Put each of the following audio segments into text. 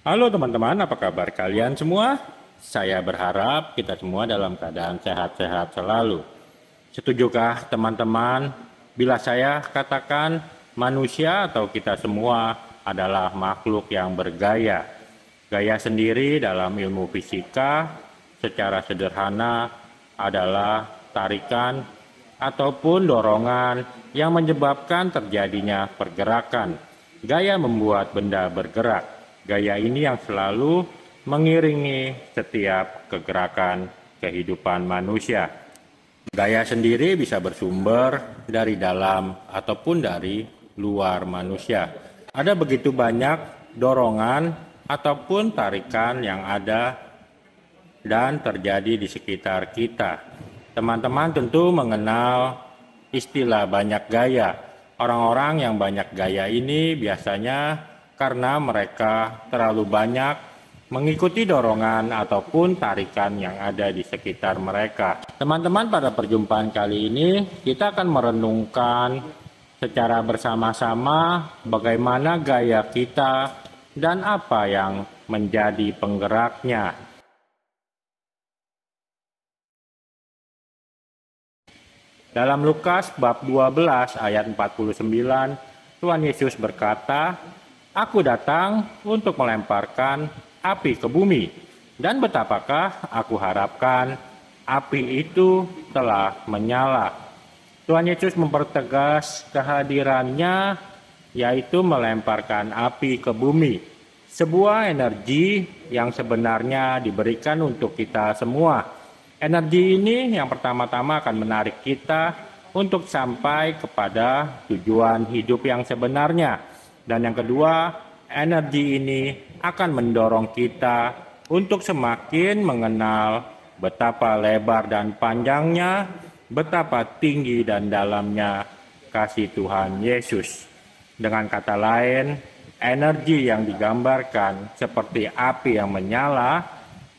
Halo teman-teman, apa kabar kalian semua? Saya berharap kita semua dalam keadaan sehat-sehat selalu. Setujukah teman-teman bila saya katakan manusia atau kita semua adalah makhluk yang bergaya? Gaya sendiri dalam ilmu fisika secara sederhana adalah tarikan ataupun dorongan yang menyebabkan terjadinya pergerakan. Gaya membuat benda bergerak. Gaya ini yang selalu mengiringi setiap kegerakan kehidupan manusia. Gaya sendiri bisa bersumber dari dalam ataupun dari luar manusia. Ada begitu banyak dorongan ataupun tarikan yang ada dan terjadi di sekitar kita. Teman-teman tentu mengenal istilah banyak gaya. Orang-orang yang banyak gaya ini biasanya karena mereka terlalu banyak mengikuti dorongan ataupun tarikan yang ada di sekitar mereka. Teman-teman, pada perjumpaan kali ini kita akan merenungkan secara bersama-sama bagaimana gaya kita dan apa yang menjadi penggeraknya. Dalam Lukas bab 12 ayat 49, Tuhan Yesus berkata, "Aku datang untuk melemparkan api ke bumi, dan betapakah aku harapkan api itu telah menyala." Tuhan Yesus mempertegas kehadirannya, yaitu melemparkan api ke bumi. Sebuah energi yang sebenarnya diberikan untuk kita semua. Energi ini yang pertama-tama akan menarik kita untuk sampai kepada tujuan hidup yang sebenarnya. Dan yang kedua, energi ini akan mendorong kita untuk semakin mengenal betapa lebar dan panjangnya, betapa tinggi dan dalamnya kasih Tuhan Yesus. Dengan kata lain, energi yang digambarkan seperti api yang menyala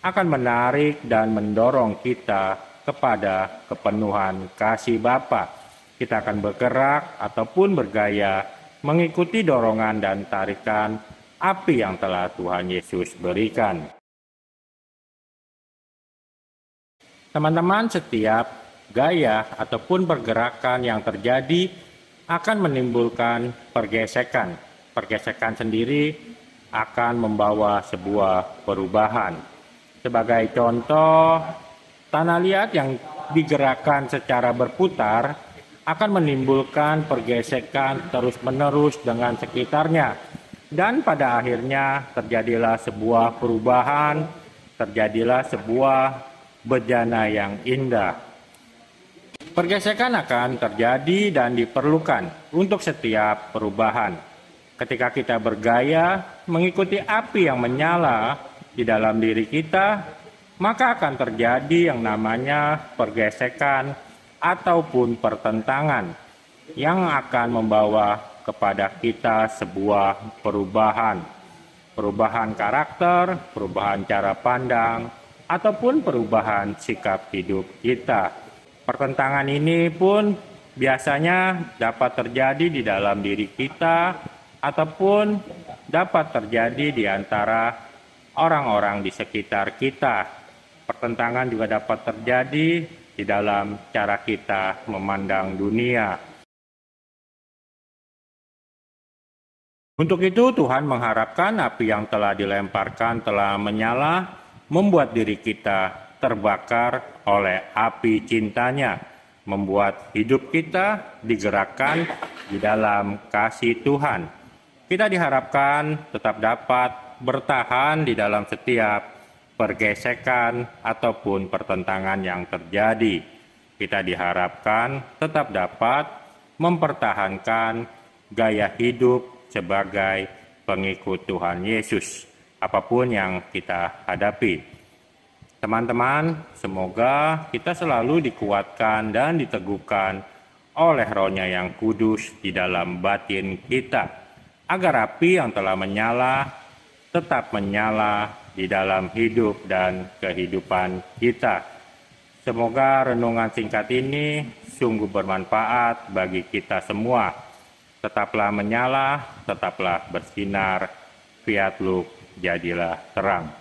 akan menarik dan mendorong kita kepada kepenuhan kasih Bapa. Kita akan bergerak ataupun bergaya mengikuti dorongan dan tarikan api yang telah Tuhan Yesus berikan. Teman-teman, setiap gaya ataupun pergerakan yang terjadi akan menimbulkan pergesekan. Pergesekan sendiri akan membawa sebuah perubahan. Sebagai contoh, tanah liat yang digerakkan secara berputar akan menimbulkan pergesekan terus-menerus dengan sekitarnya. Dan pada akhirnya terjadilah sebuah perubahan, terjadilah sebuah bejana yang indah. Pergesekan akan terjadi dan diperlukan untuk setiap perubahan. Ketika kita bergaya mengikuti api yang menyala di dalam diri kita, maka akan terjadi yang namanya pergesekan ataupun pertentangan yang akan membawa kepada kita sebuah perubahan. Perubahan karakter, perubahan cara pandang, ataupun perubahan sikap hidup kita. Pertentangan ini pun biasanya dapat terjadi di dalam diri kita ataupun dapat terjadi di antara orang-orang di sekitar kita. Pertentangan juga dapat terjadi di dalam cara kita memandang dunia. Untuk itu Tuhan mengharapkan api yang telah dilemparkan telah menyala, membuat diri kita terbakar oleh api cintanya, membuat hidup kita digerakkan di dalam kasih Tuhan. Kita diharapkan tetap dapat bertahan di dalam setiap pergesekan ataupun pertentangan yang terjadi. Kita diharapkan tetap dapat mempertahankan gaya hidup sebagai pengikut Tuhan Yesus, apapun yang kita hadapi. Teman-teman, semoga kita selalu dikuatkan dan diteguhkan oleh Roh-Nya yang kudus di dalam batin kita, agar api yang telah menyala tetap menyala di dalam hidup dan kehidupan kita. Semoga renungan singkat ini sungguh bermanfaat bagi kita semua. Tetaplah menyala, tetaplah bersinar. Fiat Lux jadilah terang.